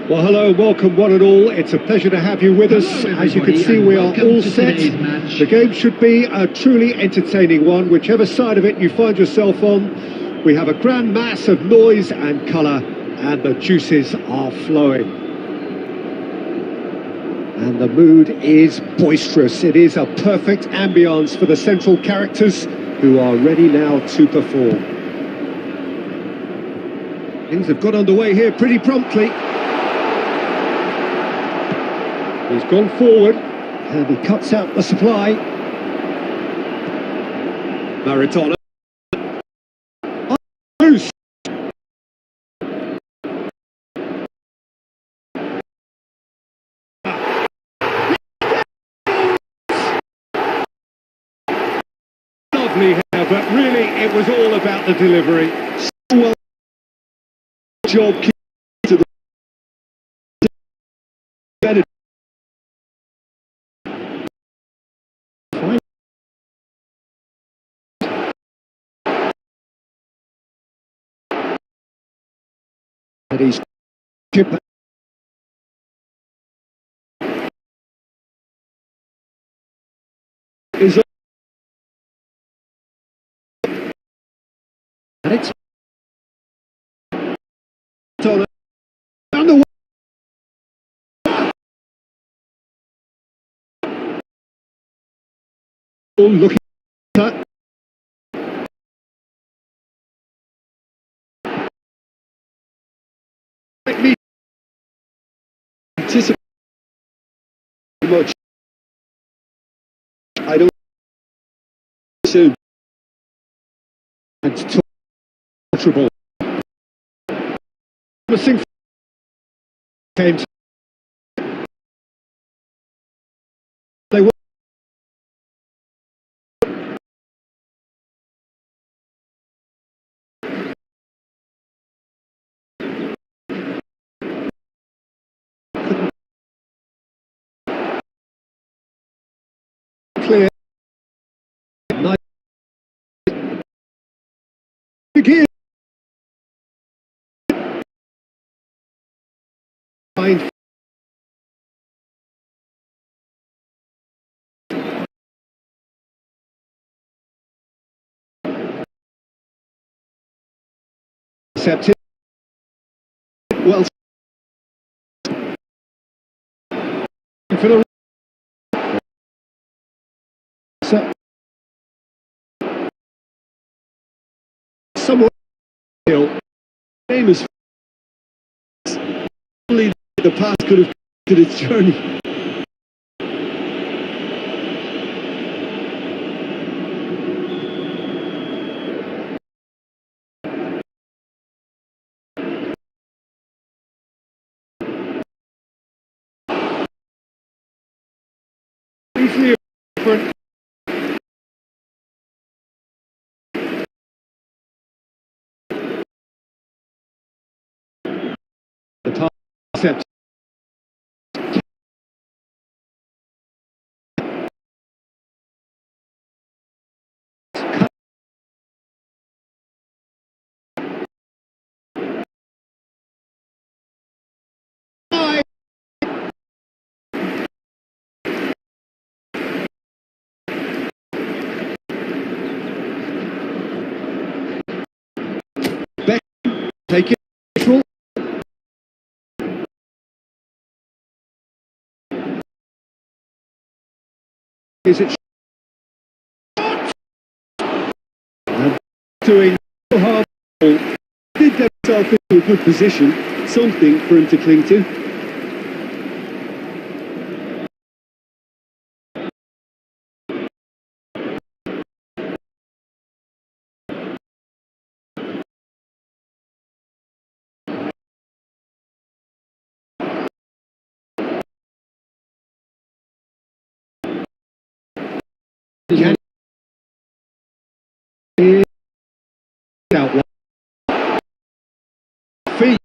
Well, hello and welcome one and all. It's a pleasure to have you with us. As you can see, we are all set. The game should be a truly entertaining one, whichever side of it you find yourself on. We have a grand mass of noise and colour, and the juices are flowing. And the mood is boisterous. It is a perfect ambience for the central characters who are ready now to perform. Things have got underway here pretty promptly. He's gone forward, and he cuts out the supply. Maritano. Loose. Lovely here, but really it was all about the delivery. So well job to the better. And he's chip is on. And it's on the way. Looking at that. Me anticipate much. I don't soon. And torturable. Promising came. They were. Clear. Nice. Again. Fine. Accepted. Well. For the. So. Somewhat famous. Only the past could have completed its journey. Easily different. The top set. Take it. Is it and doing so hard? Did themselves into a good position, something for him to cling to. Can out feet.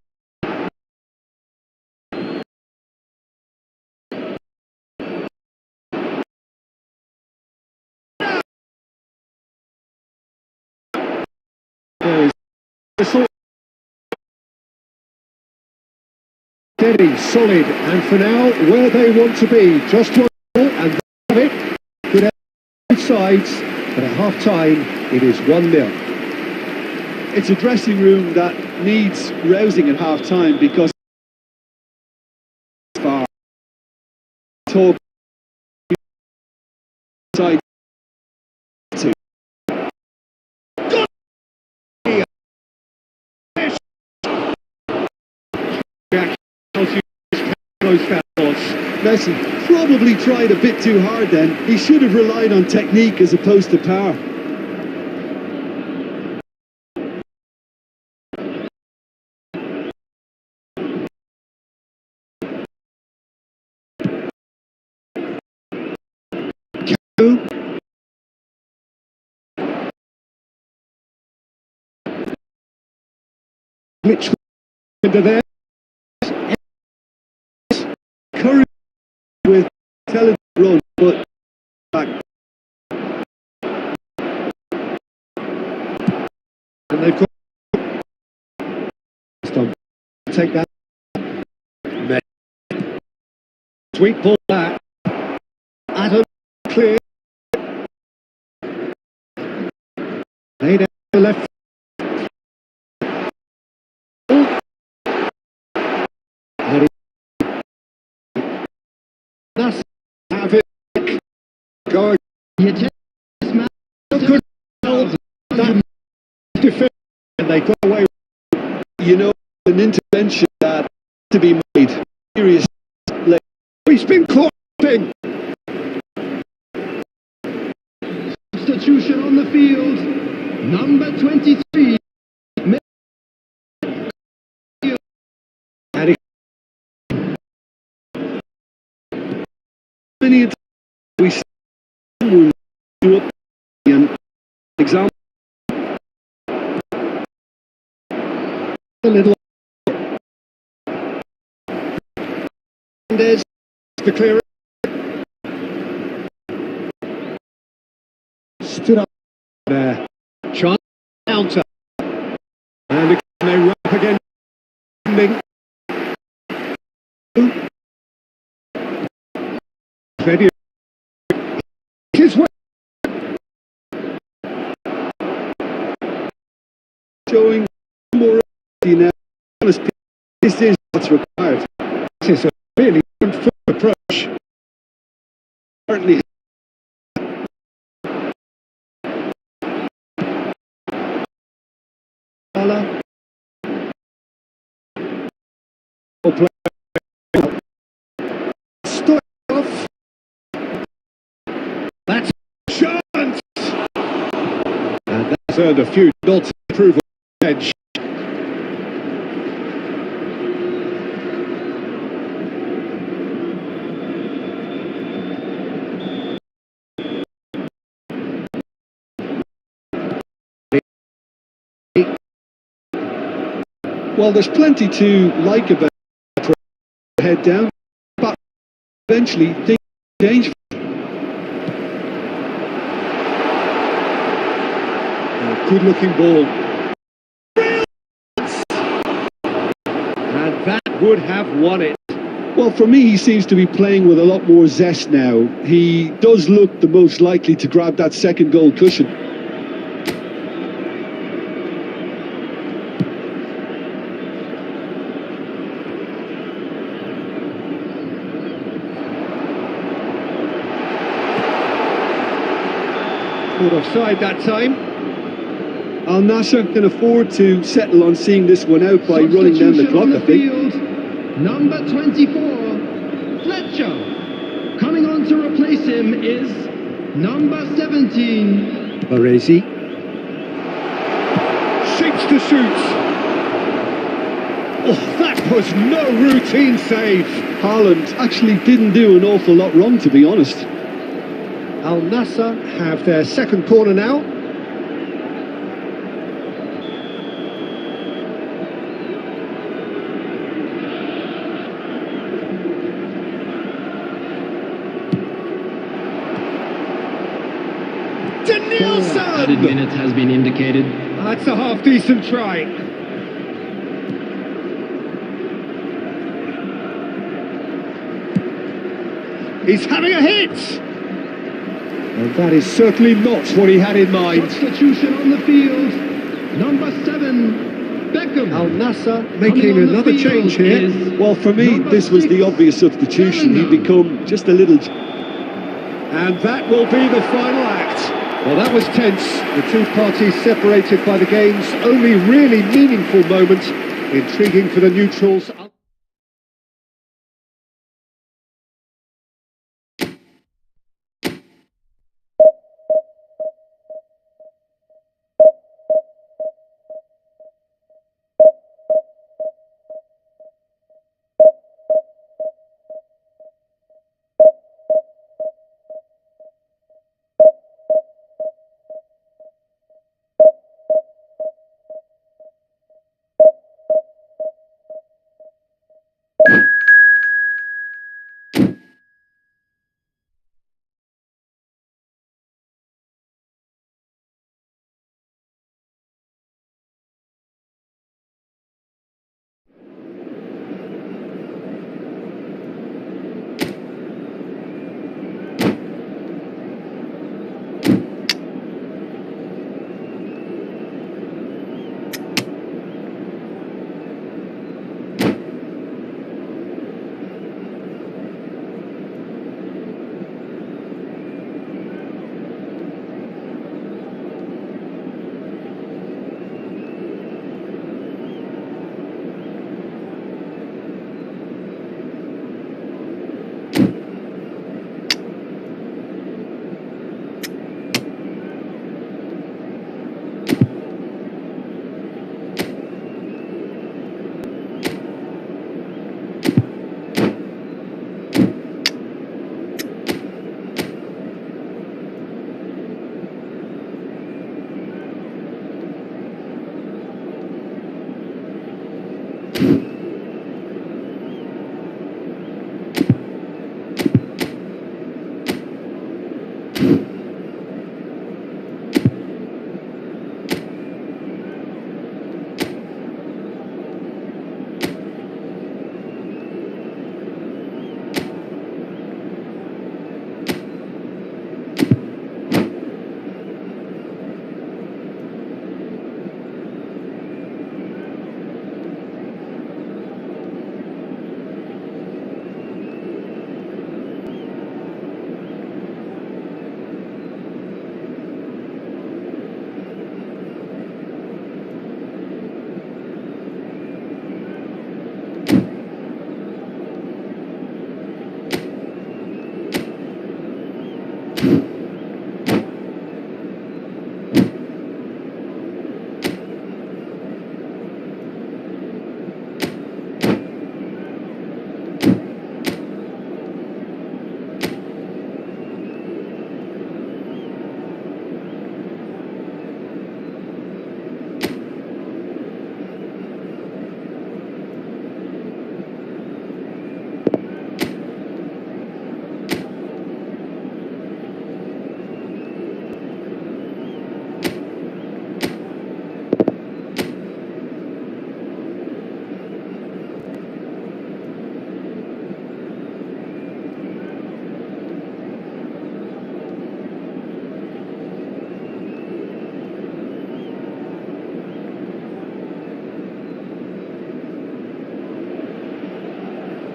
Steady, solid, and for now, where they want to be. Just one goal, and they have it. Good at both sides, but at half-time, it is 1-0. It's a dressing room that needs rousing at half-time because far talk side two. Messi probably tried a bit too hard then. He should have relied on technique as opposed to power. Mitch into there. Curry with intelligent run, but back. And they've got take that. Sweet ball back. Adam clear. Laid out the left. That's have it. Go. Good. That defense, and they got away. You know, an intervention that to be made. Serious. He's been caught in. Substitution on the field. Number 23. Many we see someone do up an example. A little. And there's the clear. Stood up there. Chance counter. And they wrap again. Ready. His way. Showing more now. This is what's required. This is a really good foot approach. Certainly. Stop off. That's a chance. And that's earned a few nods of approval on the bench. Well, there's plenty to like about head down, but eventually things change. Good looking ball. And that would have won it. Well, for me, he seems to be playing with a lot more zest now. He does look the most likely to grab that second goal cushion. Caught offside that time. Al Nassr can afford to settle on seeing this one out by running down the clock, I think. Number 24, Fletcher. Coming on to replace him is number 17. Baresi. Shapes to shoot. Oh, that was no routine save. Haaland actually didn't do an awful lot wrong, to be honest. Al Nassr have their second corner now. Added minutes has been indicated. That's a half-decent try. He's having a hit! And that is certainly not what he had in mind. Substitution on the field. Number 7, Beckham. Al Nassr making another change here. Well, for me, this was the obvious substitution. He'd become just a little... And that will be the final act. Well, that was tense. The two parties separated by the game's only really meaningful moment. Intriguing for the neutrals.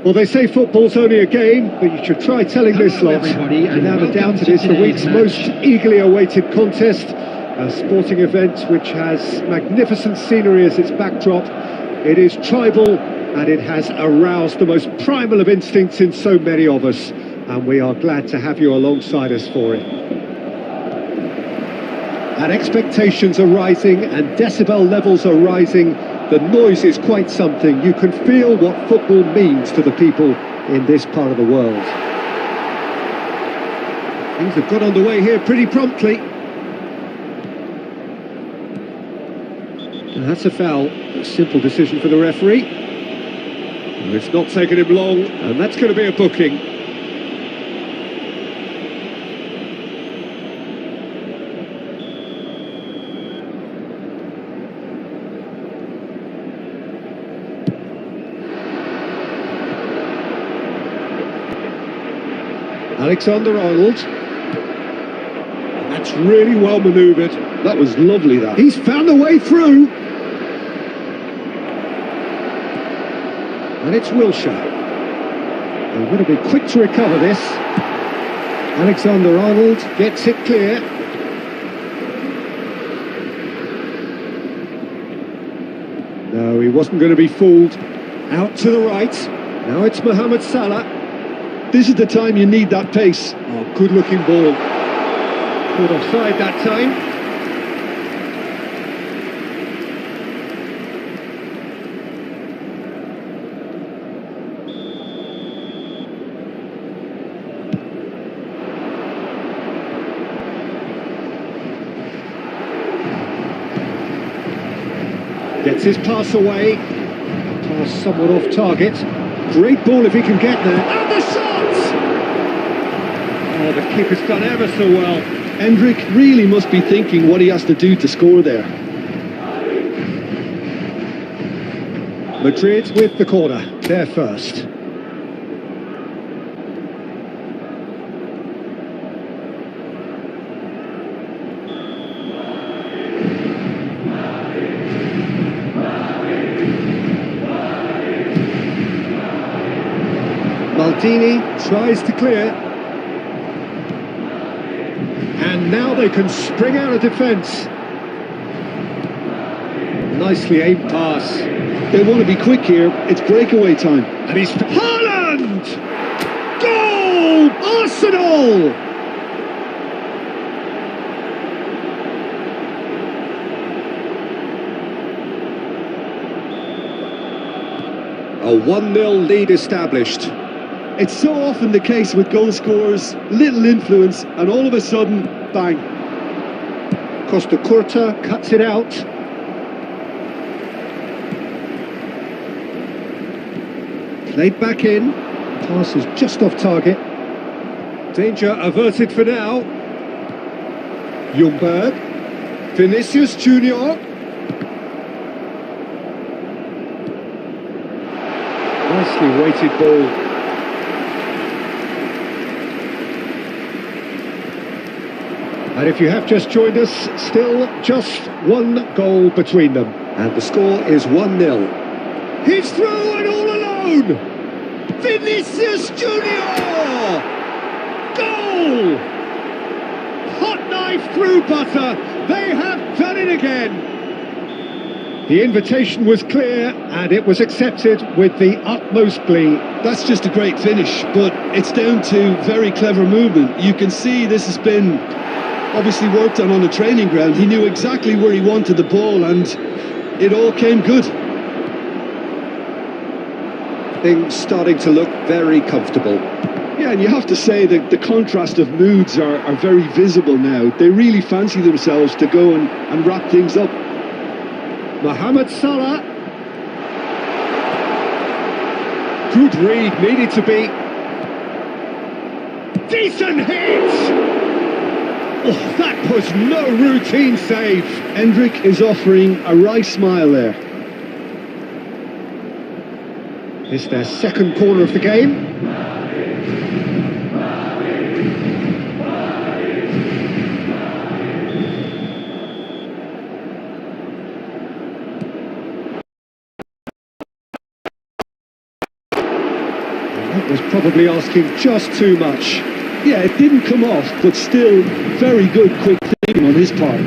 Well, they say football's only a game, but you should try telling this lot. Without a doubt, it is the week's most eagerly awaited contest. A sporting event which has magnificent scenery as its backdrop. It is tribal, and it has aroused the most primal of instincts in so many of us. And we are glad to have you alongside us for it. And expectations are rising, and decibel levels are rising. The noise is quite something. You can feel what football means to the people in this part of the world. Things have got underway here pretty promptly. And that's a foul. A simple decision for the referee. And it's not taken him long, and that's going to be a booking. Alexander-Arnold. That's really well manoeuvred. That was lovely, that. He's found a way through. And it's Wilshere. They're going to be quick to recover this. Alexander-Arnold gets it clear. No, he wasn't going to be fooled. Out to the right. Now it's Mohamed Salah. This is the time you need that pace. Oh, good-looking ball. Caught offside that time. Gets his pass away. Pass somewhat off target. Great ball if he can get there. And the shot! Oh, the keeper's done ever so well. Hendrick really must be thinking what he has to do to score there. Madrid with the corner. They're first. Maldini tries to clear. And now they can spring out of defence. Nicely aimed pass. They want to be quick here. It's breakaway time. And he's... Haaland! Goal! Arsenal! A 1-0 lead established. It's so often the case with goal scorers, little influence, and all of a sudden, bang. Costa Curta cuts it out. Played back in. Pass is just off target. Danger averted for now. Ljungberg. Vinicius Junior. Nicely weighted ball. And if you have just joined us, still just one goal between them. And the score is 1-0. He's through and all alone! Vinicius Junior! Goal! Hot knife through butter. They have done it again. The invitation was clear and it was accepted with the utmost glee. That's just a great finish, but it's down to very clever movement. You can see this has been obviously worked on the training ground. He knew exactly where he wanted the ball and it all came good. Things starting to look very comfortable. Yeah, and you have to say that the contrast of moods are very visible now. They really fancy themselves to go and wrap things up. Mohamed Salah. Good read, needed to be. Decent hit! Oh, that was no routine save. Hendrick is offering a wry smile there. It's their second corner of the game. That was probably asking just too much. Yeah, it didn't come off, but still very good quick thinking on his part.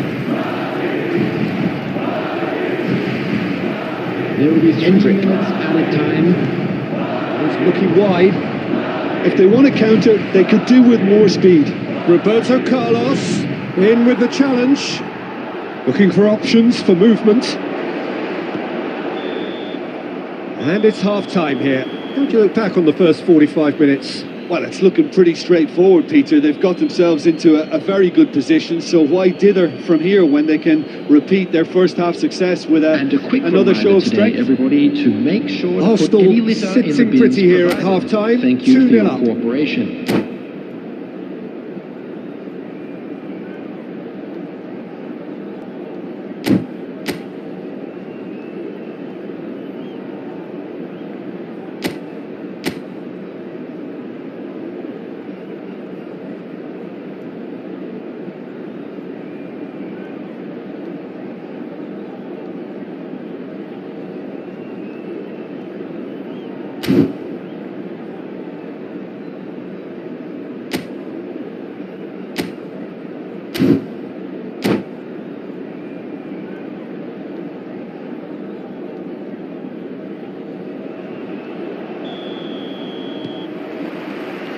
There will be 3 Hendrick. minutes added time. He's looking wide. If they want to counter, they could do with more speed. Roberto Carlos in with the challenge. Looking for options for movement. And it's half-time here. How do you look back on the first 45 minutes? Well, it's looking pretty straightforward, Peter. They've got themselves into a very good position, so why dither from here when they can repeat their first half success with another show of strength? Everybody, to make sure to Arsenal put any litter in the sitting bins pretty here at provided. half-time, Thank you for 2-0 your up. cooperation.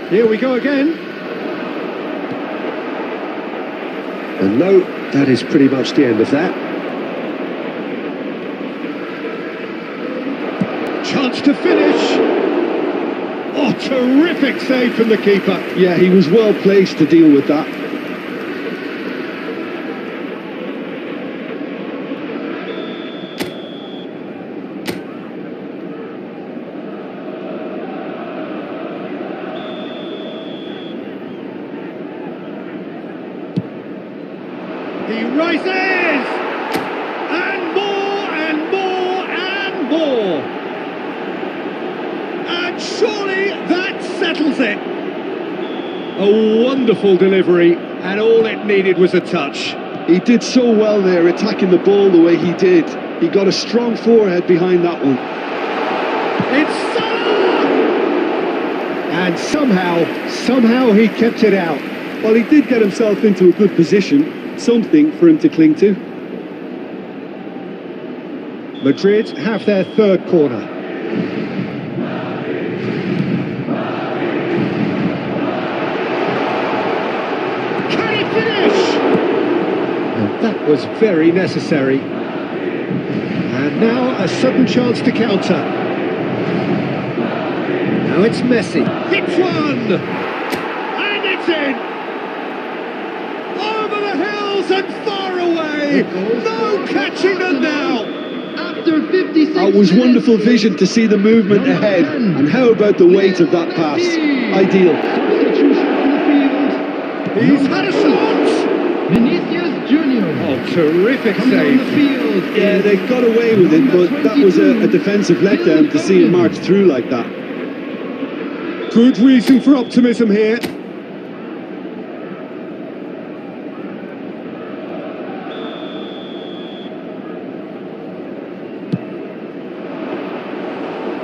Here we go again. And no, that is pretty much the end of that. Chance to finish. Oh, terrific save from the keeper. Yeah, he was well placed to deal with that. He rises! And more and more and more! And surely that settles it! A wonderful delivery, and all it needed was a touch. He did so well there, attacking the ball the way he did. He got a strong forehead behind that one. It's Salah! And somehow he kept it out. Well, he did get himself into a good position. Something for him to cling to. Madrid have their third corner. Can he finish? And that was very necessary. And now a sudden chance to counter. Now it's Messi. Hits one! And it's in! And far away, no catching them now. After 56 It was minutes, wonderful vision to see the movement ahead, and how about the weight of that pass? Ideal. Substitution on the field. He's had a shot. Vinicius Junior. Oh, terrific Coming on the save. field. Yeah, they got away with it, but that was a defensive letdown to see him march through like that. Good reason for optimism here.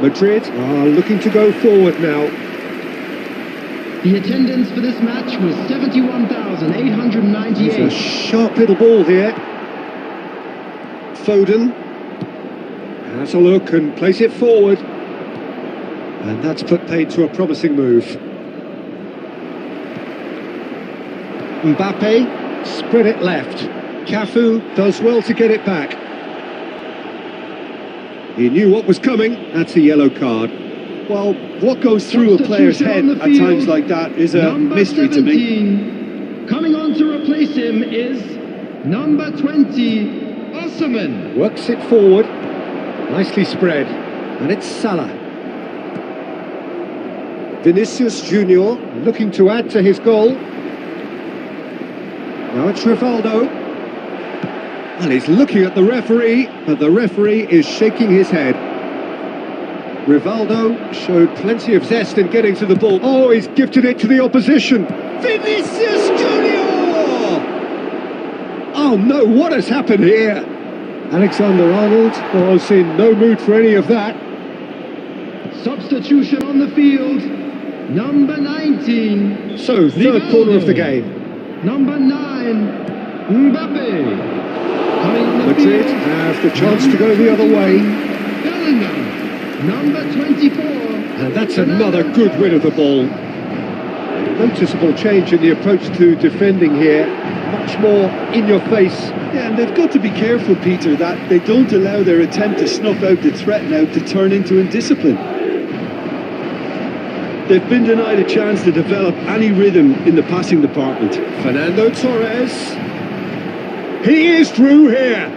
Madrid are looking to go forward now. The attendance for this match was 71,898. It's a sharp little ball here. Foden has a look and plays it forward. And that's put paid to a promising move. Mbappe spread it left. Cafu does well to get it back. He knew what was coming. That's a yellow card. Well, what goes through a player's head at times like that is a mystery to me. 17. Coming on to replace him is number 20, Osimhen. Works it forward. Nicely spread. And it's Salah. Vinicius Junior looking to add to his goal. Now it's Rivaldo. And he's looking at the referee, but the referee is shaking his head. Rivaldo showed plenty of zest in getting to the ball. Oh, he's gifted it to the opposition. Vinicius Junior! Oh no, what has happened here? Alexander-Arnold was in no mood for any of that. Substitution on the field, number 19. So, third corner of the game. Number 9, Mbappe. Coming on the Madrid field, have the chance to go the other way. Bellingham, number 24. And that's another good win of the ball. Noticeable change in the approach to defending here. Much more in your face. Yeah, and they've got to be careful, Peter, that they don't allow their attempt to snuff out the threat now to turn into indiscipline. they've been denied a chance to develop any rhythm in the passing department. Fernando Torres. He is through here.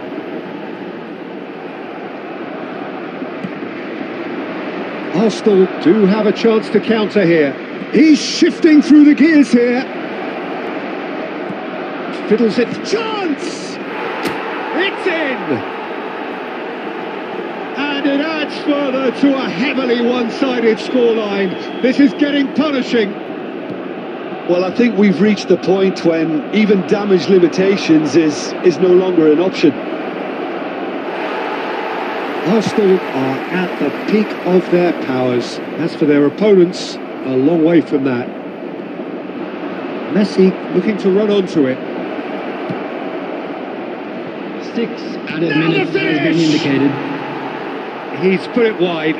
Arsenal do have a chance to counter here. He's shifting through the gears here. Fiddles it. Chance! It's in! And it adds further to a heavily one-sided scoreline. This is getting punishing. Well, I think we've reached the point when even damage limitations is no longer an option. Arsenal are at the peak of their powers. As for their opponents, a long way from that. Messi looking to run onto it. 6 added minutes has been indicated. He's put it wide.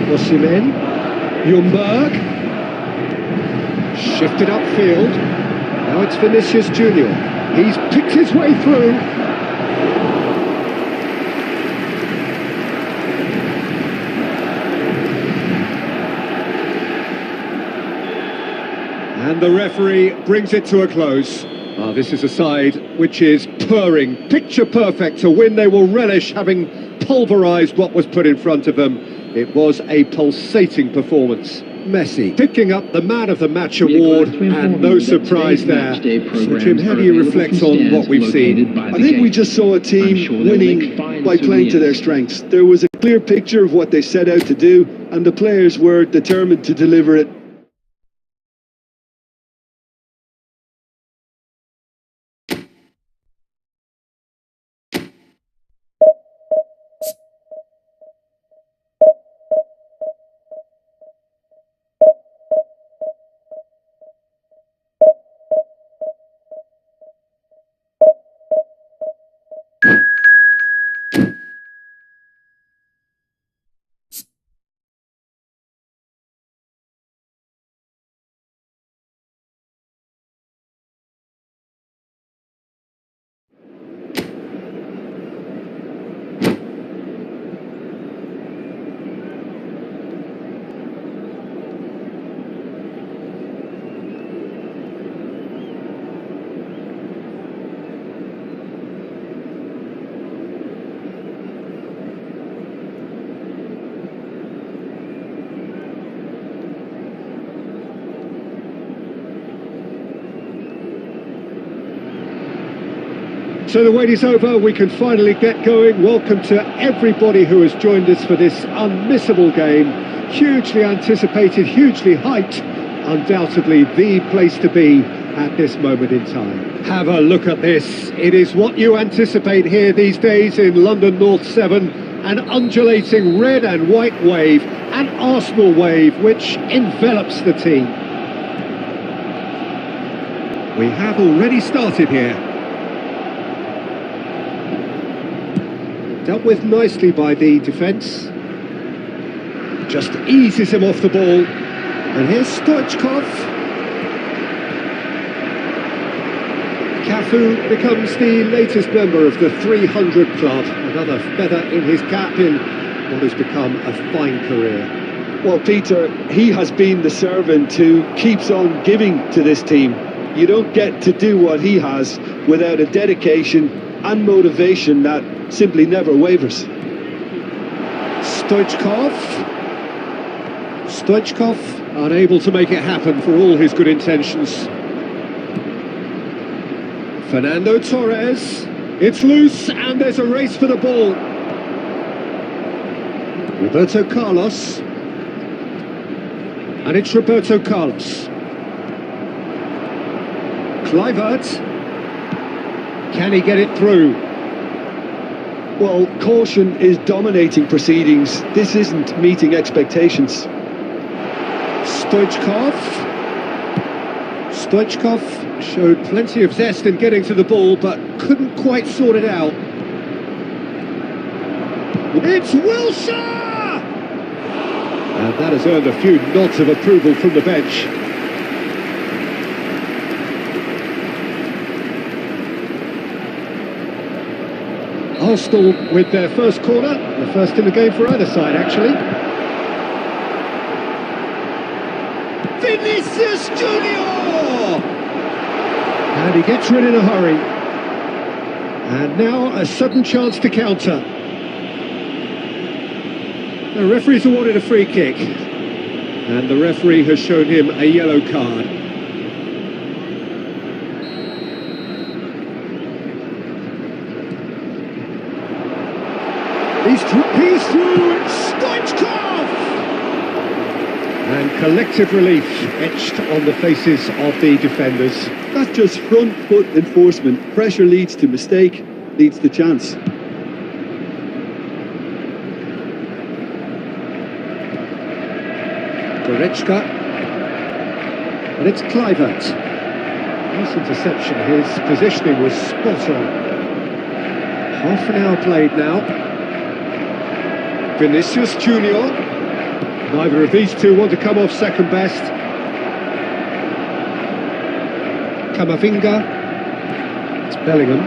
Osimhen, Ljungberg, shifted upfield. Now it's Vinicius Junior. He's picked his way through. And the referee brings it to a close. This is a side which is purring, picture perfect to win. They will relish having pulverised what was put in front of them. It was a pulsating performance. Messi picking up the Man of the Match award, and no surprise there. So Jim, how do you reflect on what we've seen? I think we just saw a team winning by playing to their strengths. There was a clear picture of what they set out to do, and the players were determined to deliver it. So the wait is over, we can finally get going. Welcome to everybody who has joined us for this unmissable game. Hugely anticipated, hugely hyped. Undoubtedly the place to be at this moment in time. Have a look at this. It is what you anticipate here these days in London North 7. An undulating red and white wave, an Arsenal wave which envelops the team. We have already started here. Dealt with nicely by the defence. Just eases him off the ball. And here's Stoichkov. Cafu becomes the latest member of the 300 club. Another feather in his cap in what has become a fine career. Well, Peter, he has been the servant who keeps on giving to this team. You don't get to do what he has without a dedication and motivation that simply never wavers. Stoichkov, unable to make it happen for all his good intentions. Fernando Torres, it's loose and there's a race for the ball. Roberto Carlos, and it's Roberto Carlos. Kluivert, can he get it through? Well, caution is dominating proceedings. This isn't meeting expectations. Stoichkov showed plenty of zest in getting to the ball, but couldn't quite sort it out. It's Wilshere! And that has earned a few nods of approval from the bench. Arsenal with their first corner, the first in the game for either side, actually. Vinicius Junior! And he gets rid in a hurry. And now a sudden chance to counter. The referee's awarded a free kick. And the referee has shown him a yellow card. He's through, it's Stoichkov! And collective relief etched on the faces of the defenders. That's just front foot enforcement. Pressure leads to mistake, leads to chance. Goretzka. And it's Kluivert. Nice interception, his positioning was spot on. Half an hour played now. Vinicius Junior. Neither of these two want to come off second best. Camavinga. It's Bellingham.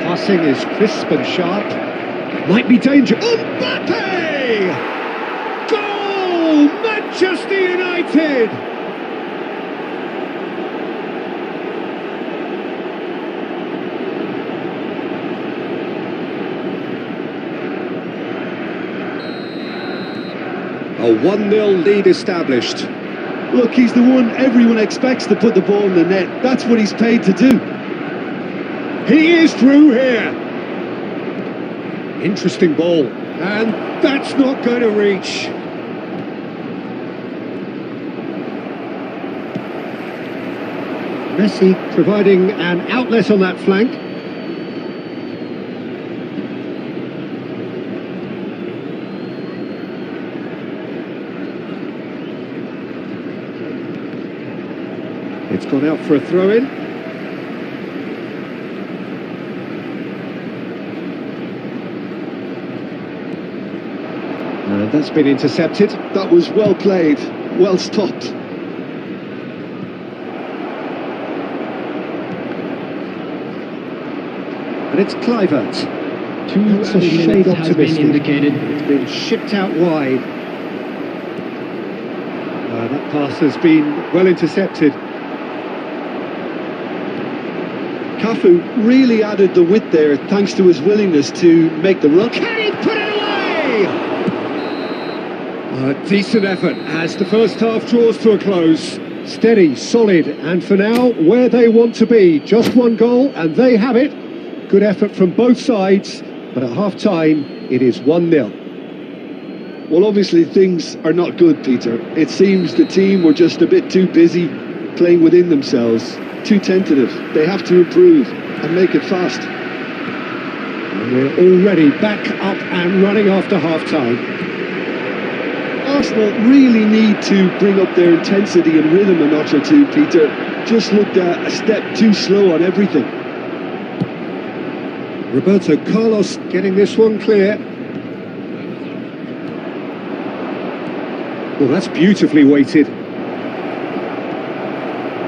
Passing is crisp and sharp. Might be danger. Mbappe! Goal! Manchester United! A 1-0 lead established. Look, he's the one everyone expects to put the ball in the net. That's what he's paid to do. He is through here. Interesting ball. And that's not going to reach. Messi providing an outlet on that flank. It's gone out for a throw-in. And that's been intercepted. That was well played, well stopped. And it's Kluivert. That's a shade has been optimistic. indicated. It's been shipped out wide. That pass has been well intercepted. Cafu really added the width there thanks to his willingness to make the run. Can he put it away? A decent effort as the first half draws to a close. Steady, solid, and for now, where they want to be. Just one goal, and they have it. Good effort from both sides, but at half-time, it is 1-0. Well, obviously things are not good, Peter. It seems the team were just a bit too busy playing within themselves, too tentative. They have to improve and make it fast. And we're already back up and running after half-time. Arsenal really need to bring up their intensity and rhythm a notch or two, Peter. Just looked a step too slow on everything. Roberto Carlos getting this one clear. Well, that's beautifully weighted.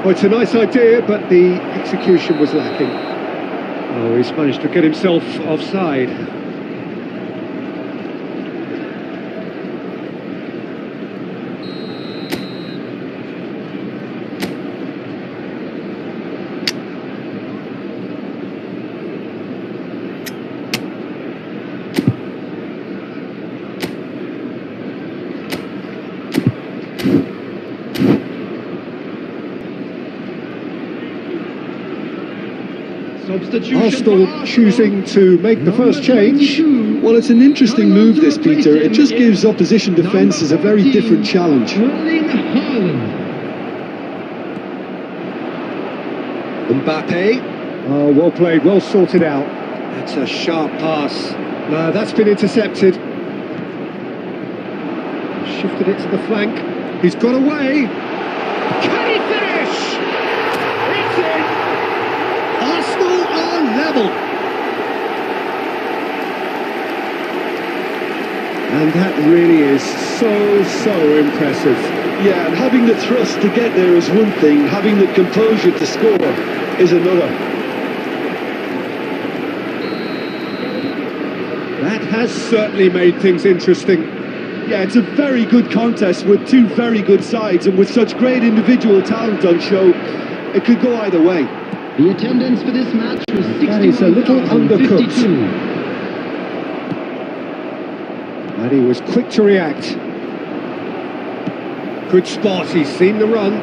Well, it's a nice idea, but the execution was lacking. Oh, he's managed to get himself offside. Arsenal choosing to make the first change. Well, it's an interesting move, this, Peter. It just gives opposition defences a very different challenge. Mbappe. Oh, well played, well sorted out. That's a sharp pass. No, that's been intercepted. Shifted it to the flank. He's got away. Can he finish? It's in. Arsenal are level. And that really is so impressive. Yeah, and having the thrust to get there is one thing, having the composure to score is another. That has certainly made things interesting. Yeah, it's a very good contest with two very good sides, and with such great individual talent on show, it could go either way. The attendance for this match was 61,052. That is a little undercooked. And he was quick to react. Good spot, he's seen the run.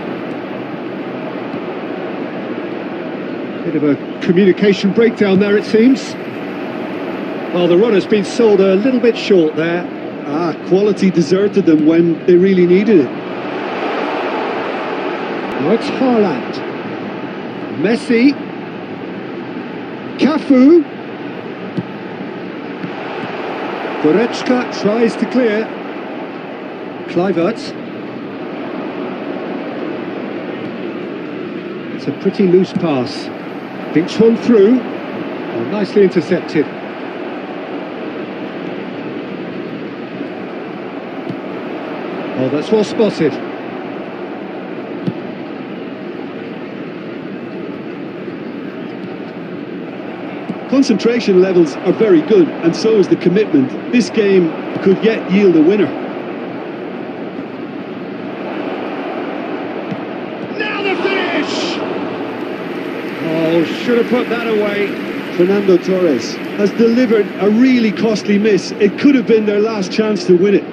Bit of a communication breakdown there, it seems. Well, the run has been sold a little bit short there. Quality deserted them when they really needed it. Now it's Haaland. Messi. Cafu. Goretzka tries to clear. Kluivert. It's a pretty loose pass. Thinks one through. Oh, nicely intercepted. Oh, that's well spotted. Concentration levels are very good, and so is the commitment. This game could yet yield a winner. Now the finish! Oh, should have put that away. Fernando Torres has delivered a really costly miss. It could have been their last chance to win it.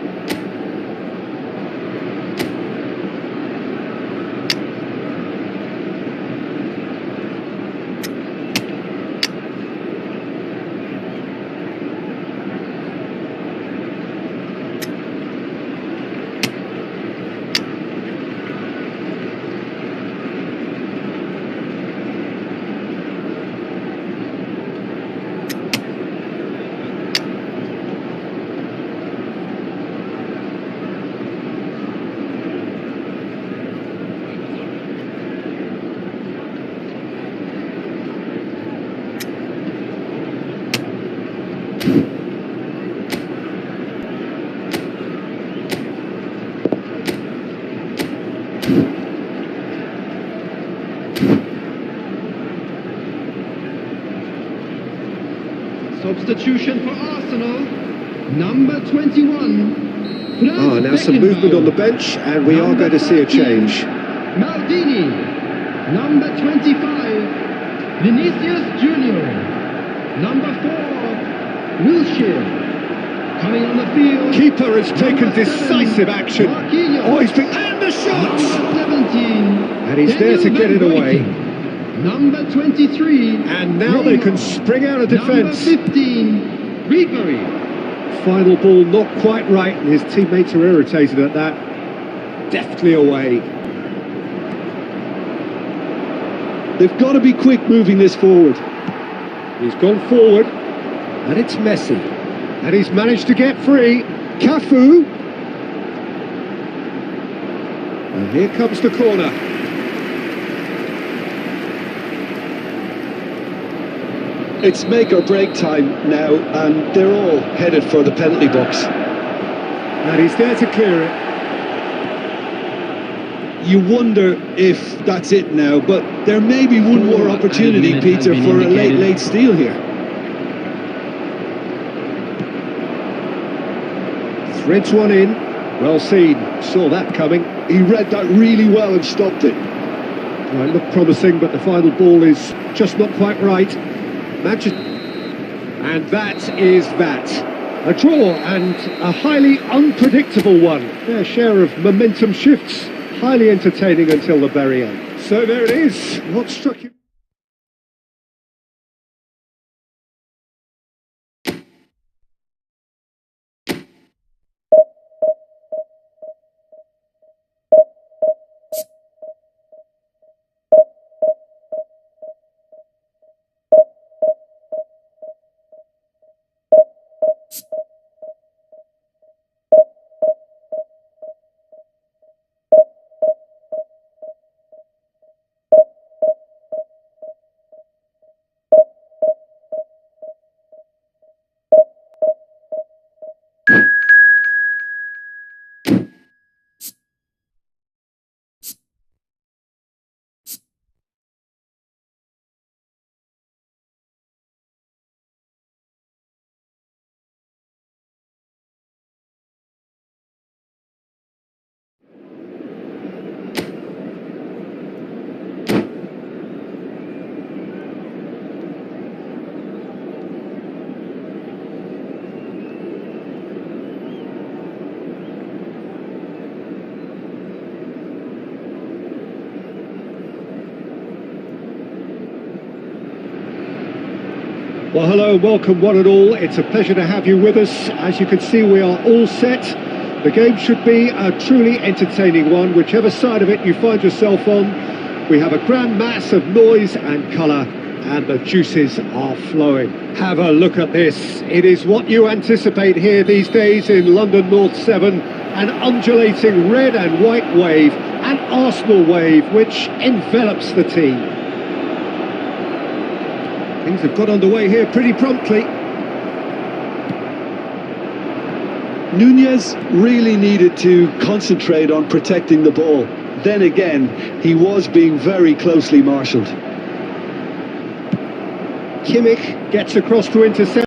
Substitution for Arsenal, number 21. Now some movement on the bench, and we are going to see a change. Maldini, number 25. Vinicius Junior, number 4. Wilshere, coming on the field. Keeper has taken decisive action. Oh, he's been... And the Number shot! 17. And he's there to get it away. Number 23. And now they can spring out of defence. Number 15. Ribery. Final ball not quite right, and his teammates are irritated at that. Deftly away. They've got to be quick moving this forward. He's gone forward, and it's Messi. And he's managed to get free. Cafu. And here comes the corner. It's make or break time now, and they're all headed for the penalty box. And he's there to clear it. You wonder if that's it now, but there may be one more opportunity, Peter, for a late steal here. Threads one in. Well seen. Saw that coming. He read that really well and stopped it. Well, it looked promising, but the final ball is just not quite right. And that is that. A draw, and a highly unpredictable one. Their share of momentum shifts. Highly entertaining until the very end. So there it is. What struck you? Well, hello, welcome one and all. It's a pleasure to have you with us. As you can see, we are all set. The game should be a truly entertaining one, whichever side of it you find yourself on. We have a grand mass of noise and colour, and the juices are flowing. Have a look at this. It is what you anticipate here these days in London North 7, an undulating red and white wave, an Arsenal wave which envelops the team. Things have got underway here pretty promptly. Nunez really needed to concentrate on protecting the ball. Then again, he was being very closely marshalled. Kimmich gets across to intercept.